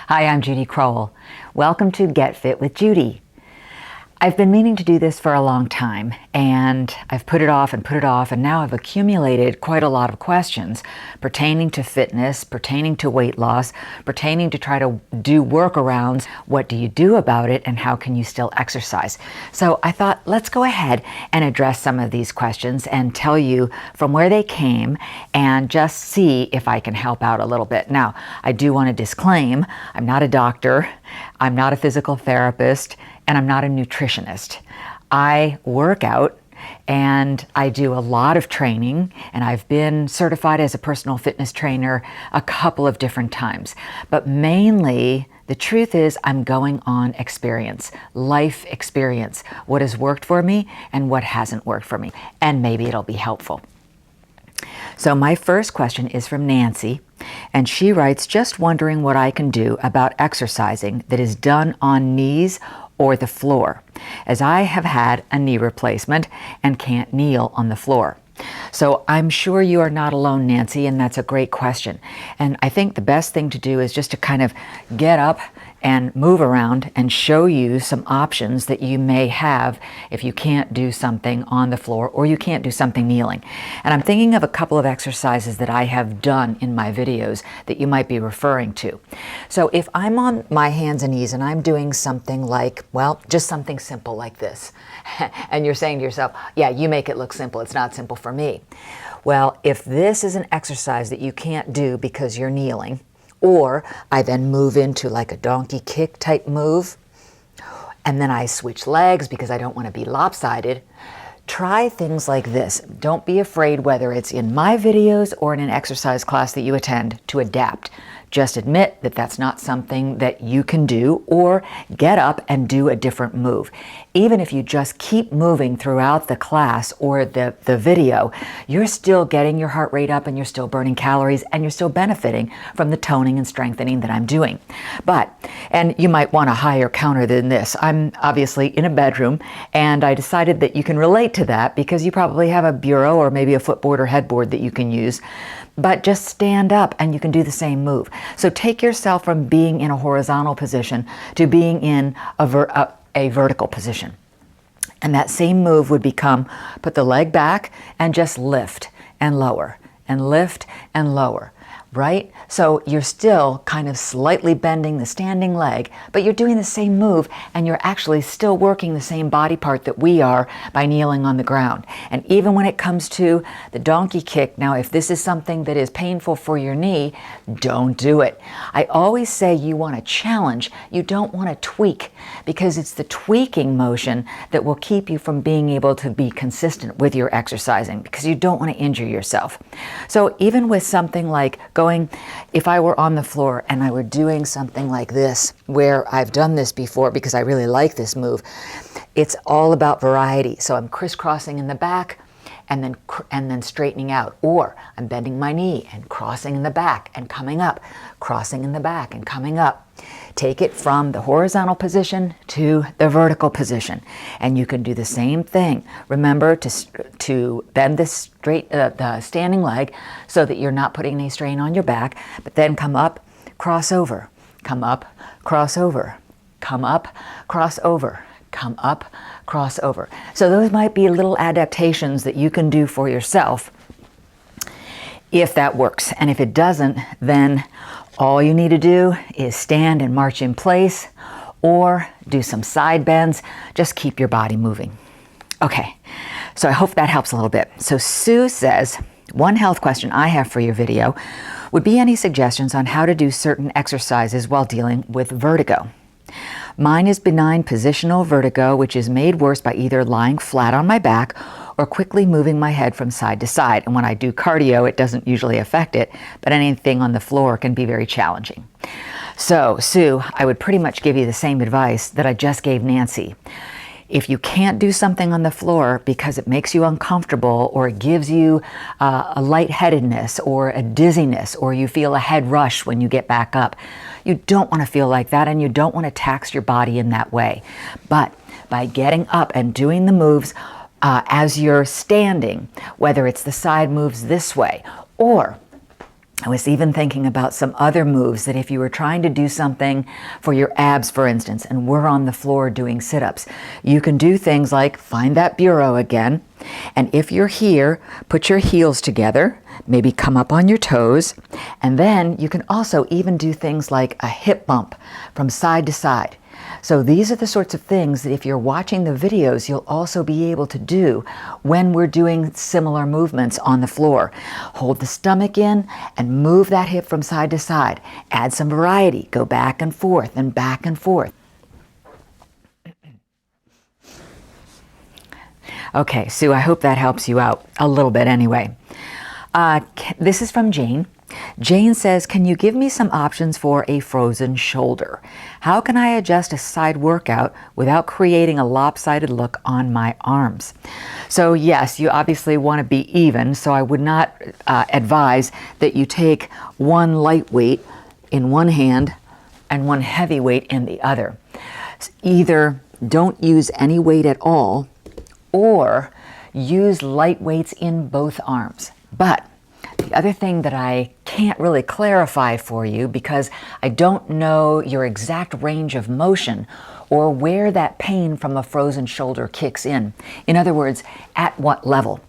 Hi, I'm Judy Crowell. Welcome to Get Fit with Judy. I've been meaning to do this for a long time, and I've put it off, and now I've accumulated quite a lot of questions pertaining to fitness, pertaining to weight loss, pertaining to try to do workarounds. What do you do about it, and how can you still exercise? So I thought, let's go ahead and address some of these questions and tell you from where they came and just see if I can help out a little bit. Now, I do want to disclaim, I'm not a doctor, I'm not a physical therapist, and I'm not a nutritionist. I work out and I do a lot of training, and I've been certified as a personal fitness trainer a couple of different times. But mainly, the truth is I'm going on experience, life experience, what has worked for me and what hasn't worked for me, and maybe it'll be helpful. So my first question is from Nancy, and she writes, just wondering what I can do about exercising that is done on knees or the floor, as I have had a knee replacement and can't kneel on the floor. So I'm sure you are not alone, Nancy, and that's a great question. And I think the best thing to do is just to kind of get up and move around and show you some options that you may have if you can't do something on the floor or you can't do something kneeling. And I'm thinking of a couple of exercises that I have done in my videos that you might be referring to. So if I'm on my hands and knees and I'm doing something like, well, just something simple like this, and you're saying to yourself, yeah, you make it look simple, it's not simple for me. Well, if this is an exercise that you can't do because you're kneeling, or I then move into like a donkey kick type move, and then I switch legs because I don't want to be lopsided, try things like this. Don't be afraid, whether it's in my videos or in an exercise class that you attend, to adapt. Just admit that that's not something that you can do, or get up and do a different move. Even if you just keep moving throughout the class or the video, you're still getting your heart rate up and you're still burning calories and you're still benefiting from the toning and strengthening that I'm doing. And you might want a higher counter than this. I'm obviously in a bedroom, and I decided that you can relate to that because you probably have a bureau or maybe a footboard or headboard that you can use. But just stand up and you can do the same move. So take yourself from being in a horizontal position to being in a vertical position. And that same move would become, put the leg back and just lift and lower and lift and lower, right? So you're still kind of slightly bending the standing leg, but you're doing the same move, and you're actually still working the same body part that we are by kneeling on the ground. And even when it comes to the donkey kick, now if this is something that is painful for your knee, don't do it. I always say you want to challenge, you don't want to tweak, because it's the tweaking motion that will keep you from being able to be consistent with your exercising, because you don't want to injure yourself. So even with something like going, if I were on the floor and I were doing something like this, where I've done this before because I really like this move, it's all about variety. So I'm crisscrossing in the back and then straightening out, or I'm bending my knee and crossing in the back and coming up, crossing in the back and coming up. Take it from the horizontal position to the vertical position, and you can do the same thing. Remember to bend the standing leg so that you're not putting any strain on your back, but then come up, cross over, come up, cross over, come up, cross over, come up, cross over. So those might be little adaptations that you can do for yourself if that works. And if it doesn't, then all you need to do is stand and march in place, or do some side bends. Just keep your body moving. Okay, so I hope that helps a little bit. So Sue says, one health question I have for your video would be any suggestions on how to do certain exercises while dealing with vertigo. Mine is benign positional vertigo, which is made worse by either lying flat on my back or quickly moving my head from side to side. And when I do cardio, it doesn't usually affect it, but anything on the floor can be very challenging. So, Sue, I would pretty much give you the same advice that I just gave Nancy. If you can't do something on the floor because it makes you uncomfortable, or it gives you a lightheadedness or a dizziness, or you feel a head rush when you get back up, you don't want to feel like that, and you don't want to tax your body in that way. But by getting up and doing the moves as you're standing, whether it's the side moves this way, or I was even thinking about some other moves that if you were trying to do something for your abs, for instance, and we're on the floor doing sit-ups, you can do things like find that bureau again. And if you're here, put your heels together, maybe come up on your toes. And then you can also even do things like a hip bump from side to side. So these are the sorts of things that if you're watching the videos, you'll also be able to do when we're doing similar movements on the floor. Hold the stomach in and move that hip from side to side. Add some variety. Go back and forth and back and forth. Okay, Sue, I hope that helps you out a little bit anyway. This is from Jane. Jane says, can you give me some options for a frozen shoulder? How can I adjust a side workout without creating a lopsided look on my arms? So yes, you obviously want to be even, so I would not advise that you take one light weight in one hand and one heavy weight in the other. Either don't use any weight at all or use light weights in both arms. But the other thing that I can't really clarify for you because I don't know your exact range of motion or where that pain from a frozen shoulder kicks in. In other words, at what level?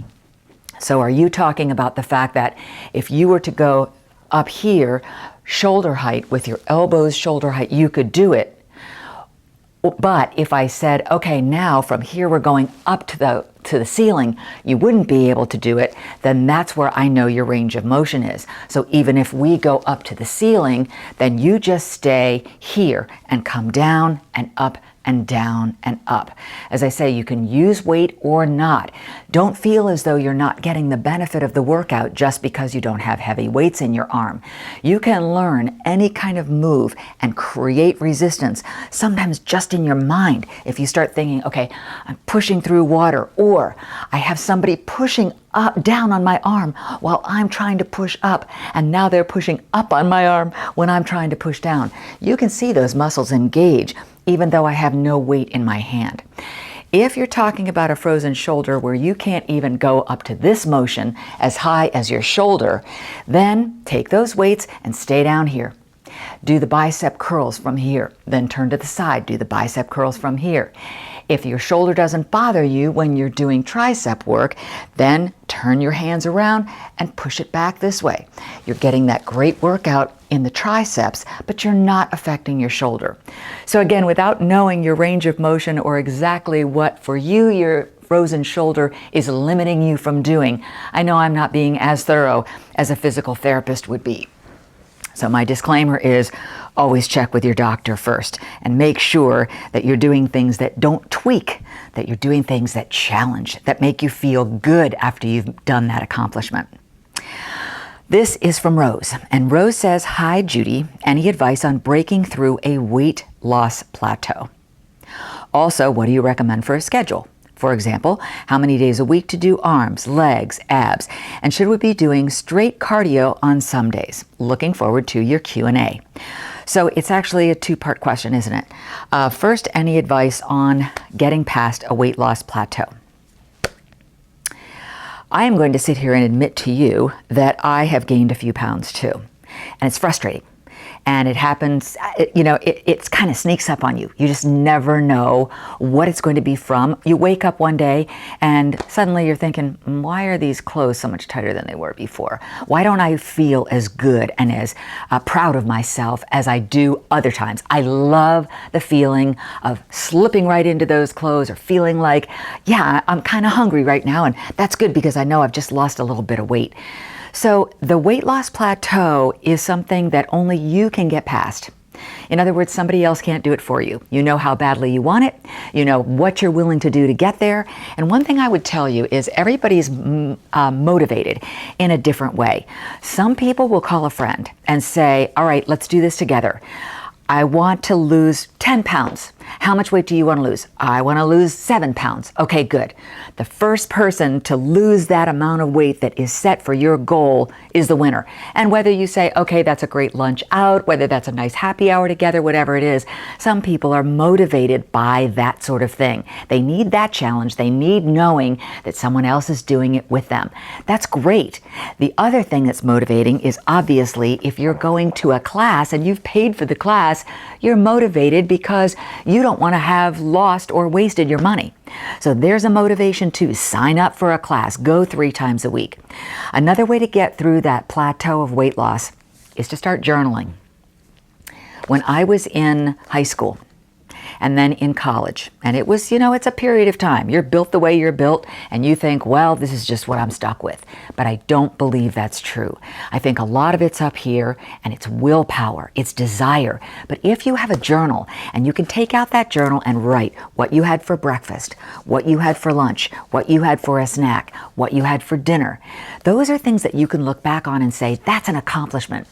So are you talking about the fact that if you were to go up here, shoulder height, with your elbows shoulder height, you could do it? But if I said, okay, now from here we're going up to the ceiling, you wouldn't be able to do it, then that's where I know your range of motion is. So even if we go up to the ceiling, then you just stay here and come down and up and down and up. As I say, you can use weight or not. Don't feel as though you're not getting the benefit of the workout just because you don't have heavy weights in your arm. You can learn any kind of move and create resistance, sometimes just in your mind. If you start thinking, okay, I'm pushing through water, or I have somebody pushing down on my arm while I'm trying to push up, and now they're pushing up on my arm when I'm trying to push down. You can see those muscles engage even though I have no weight in my hand. If you're talking about a frozen shoulder where you can't even go up to this motion as high as your shoulder, then take those weights and stay down here. Do the bicep curls from here, then turn to the side, do the bicep curls from here. If your shoulder doesn't bother you when you're doing tricep work, then turn your hands around and push it back this way. You're getting that great workout in the triceps, but you're not affecting your shoulder. So again, without knowing your range of motion or exactly what for you your frozen shoulder is limiting you from doing, I know I'm not being as thorough as a physical therapist would be. So my disclaimer is always check with your doctor first and make sure that you're doing things that don't tweak, that you're doing things that challenge, that make you feel good after you've done that accomplishment. This is from Rose, and Rose says, hi Judy, any advice on breaking through a weight loss plateau? Also, what do you recommend for a schedule? For example, how many days a week to do arms, legs, abs, and should we be doing straight cardio on some days? Looking forward to your Q&A. So it's actually a two-part question, isn't it? First, any advice on getting past a weight loss plateau? I am going to sit here and admit to you that I have gained a few pounds too, and it's frustrating. And it happens, it kind of sneaks up on you. You just never know what it's going to be from. You wake up one day and suddenly you're thinking, why are these clothes so much tighter than they were before? Why don't I feel as good and as proud of myself as I do other times? I love the feeling of slipping right into those clothes or feeling like, yeah, I'm kind of hungry right now, and that's good because I know I've just lost a little bit of weight. So the weight loss plateau is something that only you can get past. In other words, somebody else can't do it for you. You know how badly you want it. You know what you're willing to do to get there. And one thing I would tell you is everybody's motivated in a different way. Some people will call a friend and say, all right, let's do this together. I want to lose 10 pounds. How much weight do you want to lose? I want to lose 7 pounds. Okay, good. The first person to lose that amount of weight that is set for your goal is the winner. And whether you say, okay, that's a great lunch out, whether that's a nice happy hour together, whatever it is, some people are motivated by that sort of thing. They need that challenge. They need knowing that someone else is doing it with them. That's great. The other thing that's motivating is obviously if you're going to a class and you've paid for the class, you're motivated because you don't want to have lost or wasted your money. So there's a motivation to sign up for a class, go 3 times a week. Another way to get through that plateau of weight loss is to start journaling. When I was in high school and then in college, and it was, it's a period of time. You're built the way you're built and you think, well, this is just what I'm stuck with. But I don't believe that's true. I think a lot of it's up here and it's willpower, it's desire. But if you have a journal and you can take out that journal and write what you had for breakfast, what you had for lunch, what you had for a snack, what you had for dinner, those are things that you can look back on and say, that's an accomplishment.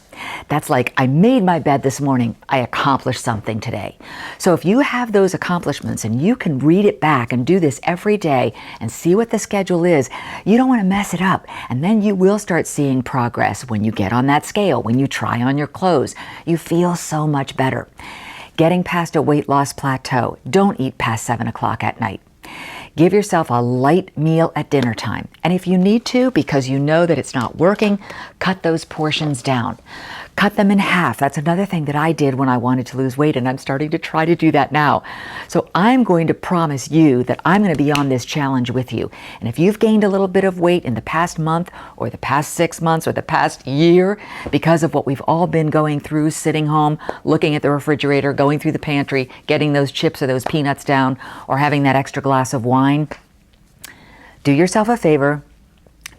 That's like, I made my bed this morning. I accomplished something today. So if you have those accomplishments and you can read it back and do this every day and see what the schedule is, you don't want to mess it up. And then you will start seeing progress when you get on that scale, when you try on your clothes. You feel so much better. Getting past a weight loss plateau. Don't eat past 7 o'clock at night. Give yourself a light meal at dinner time. And if you need to, because you know that it's not working, cut those portions down. Cut them in half. That's another thing that I did when I wanted to lose weight, and I'm starting to try to do that now. So I'm going to promise you that I'm going to be on this challenge with you. And if you've gained a little bit of weight in the past month or the past 6 months or the past year because of what we've all been going through, sitting home, looking at the refrigerator, going through the pantry, getting those chips or those peanuts down, or having that extra glass of wine, do yourself a favor.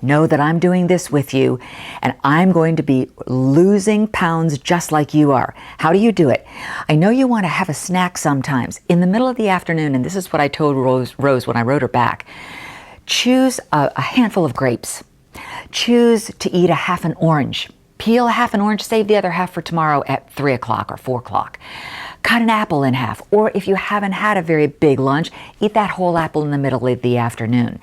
Know that I'm doing this with you and I'm going to be losing pounds just like you are. How do you do it? I know you want to have a snack sometimes in the middle of the afternoon, and this is what I told Rose when I wrote her back. Choose a handful of grapes. Choose to eat a half an orange. Peel a half an orange, save the other half for tomorrow at 3 o'clock or 4 o'clock. Cut an apple in half, or if you haven't had a very big lunch, eat that whole apple in the middle of the afternoon.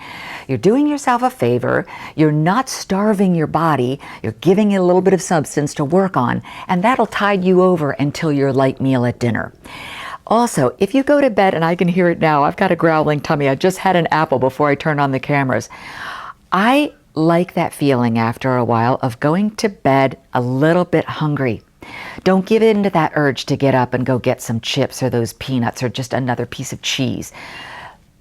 You're doing yourself a favor, you're not starving your body, you're giving it a little bit of substance to work on, and that'll tide you over until your light meal at dinner. Also, if you go to bed, and I can hear it now, I've got a growling tummy, I just had an apple before I turned on the cameras. I like that feeling after a while of going to bed a little bit hungry. Don't give in to that urge to get up and go get some chips or those peanuts or just another piece of cheese.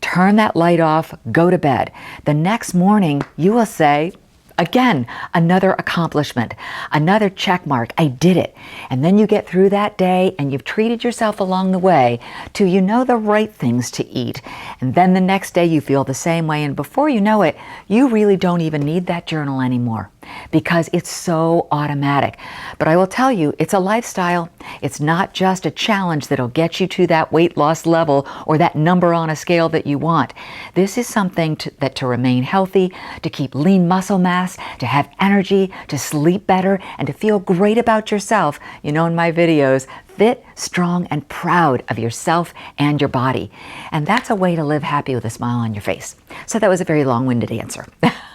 Turn that light off, go to bed. The next morning, you will say, again, another accomplishment, another check mark. I did it. And then you get through that day and you've treated yourself along the way to you know the right things to eat. And then the next day you feel the same way. And before you know it, you really don't even need that journal anymore because it's so automatic. But I will tell you, it's a lifestyle. It's not just a challenge that'll get you to that weight loss level or that number on a scale that you want. This is something that to remain healthy, to keep lean muscle mass, to have energy, to sleep better, and to feel great about yourself. You know, in my videos, fit, strong, and proud of yourself and your body. And that's a way to live happy with a smile on your face. So that was a very long-winded answer.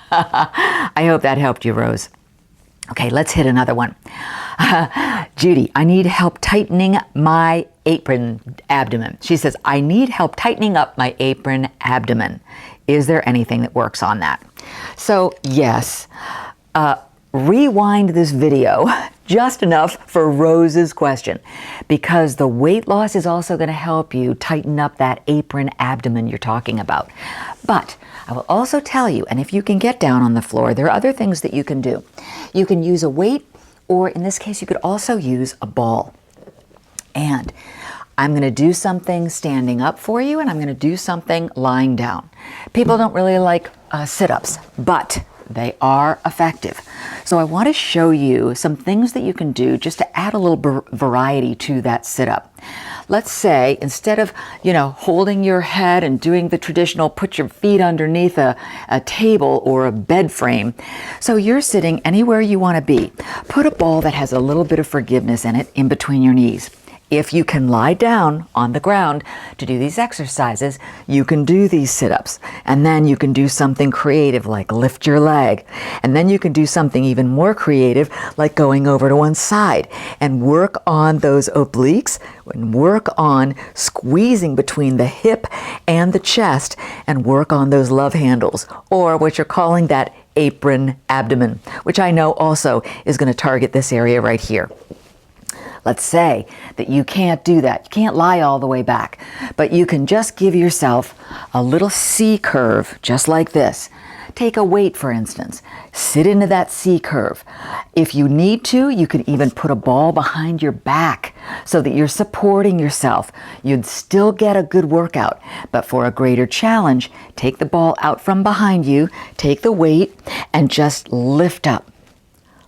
I hope that helped you, Rose. Okay, let's hit another one. Judy, I need help tightening my apron abdomen. She says, I need help tightening up my apron abdomen. Is there anything that works on that? So yes, rewind this video just enough for Rose's question, because the weight loss is also going to help you tighten up that apron abdomen you're talking about. But I will also tell you, and if you can get down on the floor, there are other things that you can do. You can use a weight, or in this case, you could also use a ball. And I'm going to do something standing up for you, and I'm going to do something lying down. People don't really like sit-ups, but they are effective. So I want to show you some things that you can do just to add a little variety to that sit-up. Let's say instead of, holding your head and doing the traditional put your feet underneath a table or a bed frame. So you're sitting anywhere you want to be. Put a ball that has a little bit of forgiveness in it in between your knees. If you can lie down on the ground to do these exercises, you can do these sit-ups. And then you can do something creative like lift your leg. And then you can do something even more creative like going over to one side and work on those obliques and work on squeezing between the hip and the chest and work on those love handles, or what you're calling that apron abdomen, which I know also is going to target this area right here. Let's say that you can't do that. You can't lie all the way back, but you can just give yourself a little C curve, just like this. Take a weight, for instance. Sit into that C curve. If you need to, you can even put a ball behind your back so that you're supporting yourself. You'd still get a good workout, but for a greater challenge, take the ball out from behind you, take the weight, and just lift up.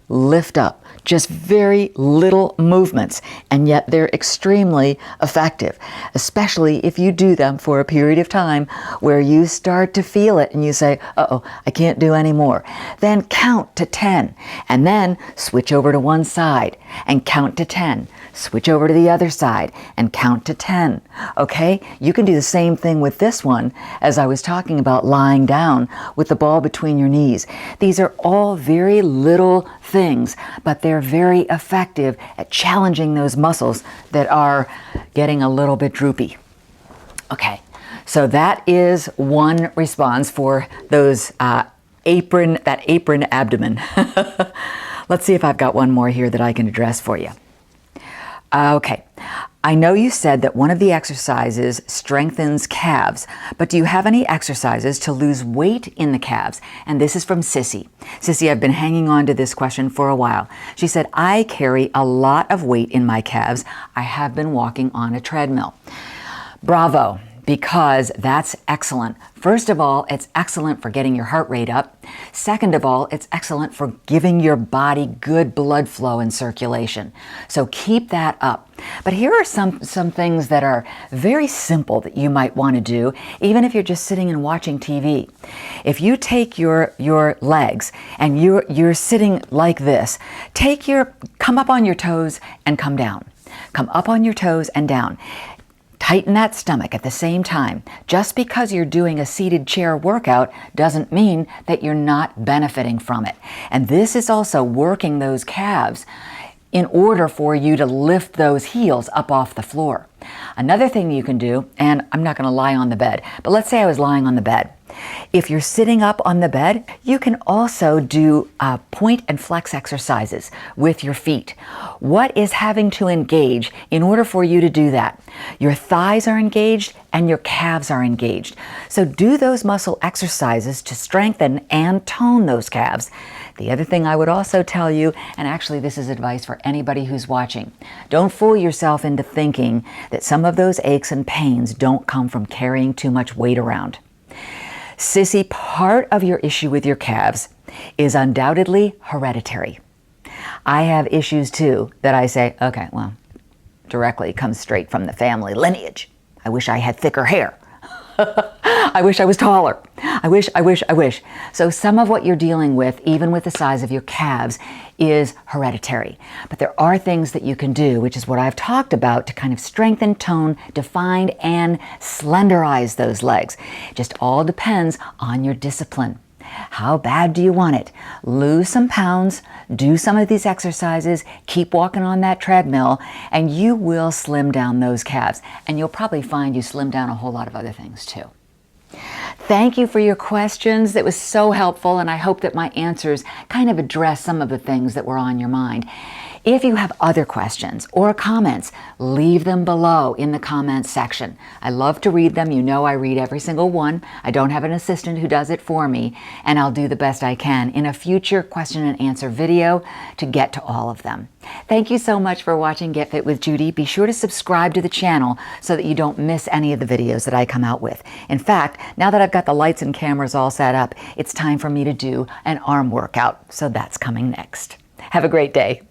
Lift up. Just very little movements, and yet they're extremely effective, especially if you do them for a period of time where you start to feel it and you say, uh-oh, I can't do any more. Then count to 10, and then switch over to one side and count to 10. Switch over to the other side and count to 10. Okay? You can do the same thing with this one as I was talking about lying down with the ball between your knees. These are all very little things, but they're very effective at challenging those muscles that are getting a little bit droopy. Okay, so that is one response for those that apron abdomen. Let's see if I've got one more here that I can address for you. Okay, I know you said that one of the exercises strengthens calves, but do you have any exercises to lose weight in the calves? And this is from Sissy. Sissy, I've been hanging on to this question for a while. She said, I carry a lot of weight in my calves. I have been walking on a treadmill. Bravo, because that's excellent. First of all, it's excellent for getting your heart rate up. Second of all, it's excellent for giving your body good blood flow and circulation. So keep that up. But here are some things that are very simple that you might want to do, even if you're just sitting and watching TV. If you take your legs and you're sitting like this, come up on your toes and come down. Come up on your toes and down. Tighten that stomach at the same time. Just because you're doing a seated chair workout doesn't mean that you're not benefiting from it. And this is also working those calves in order for you to lift those heels up off the floor. Another thing you can do, and I'm not going to lie on the bed, but let's say I was lying on the bed. If you're sitting up on the bed, you can also do point and flex exercises with your feet. What is having to engage in order for you to do that? Your thighs are engaged and your calves are engaged. So do those muscle exercises to strengthen and tone those calves. The other thing I would also tell you, and actually this is advice for anybody who's watching, don't fool yourself into thinking that some of those aches and pains don't come from carrying too much weight around. Sissy, part of your issue with your calves is undoubtedly hereditary. I have issues too that I say, okay, well, directly comes straight from the family lineage. I wish I had thicker hair. I wish I was taller. I wish. So some of what you're dealing with, even with the size of your calves, is hereditary. But there are things that you can do, which is what I've talked about, to kind of strengthen, tone, define, and slenderize those legs. It just all depends on your discipline. How bad do you want it? Lose some pounds, do some of these exercises, keep walking on that treadmill, and you will slim down those calves. And you'll probably find you slim down a whole lot of other things too. Thank you for your questions. That was so helpful, and I hope that my answers kind of address some of the things that were on your mind. If you have other questions or comments, leave them below in the comments section. I love to read them. You know I read every single one. I don't have an assistant who does it for me, and I'll do the best I can in a future question and answer video to get to all of them. Thank you so much for watching Get Fit with Judy. Be sure to subscribe to the channel so that you don't miss any of the videos that I come out with. In fact, now that I've got the lights and cameras all set up, it's time for me to do an arm workout, so that's coming next. Have a great day.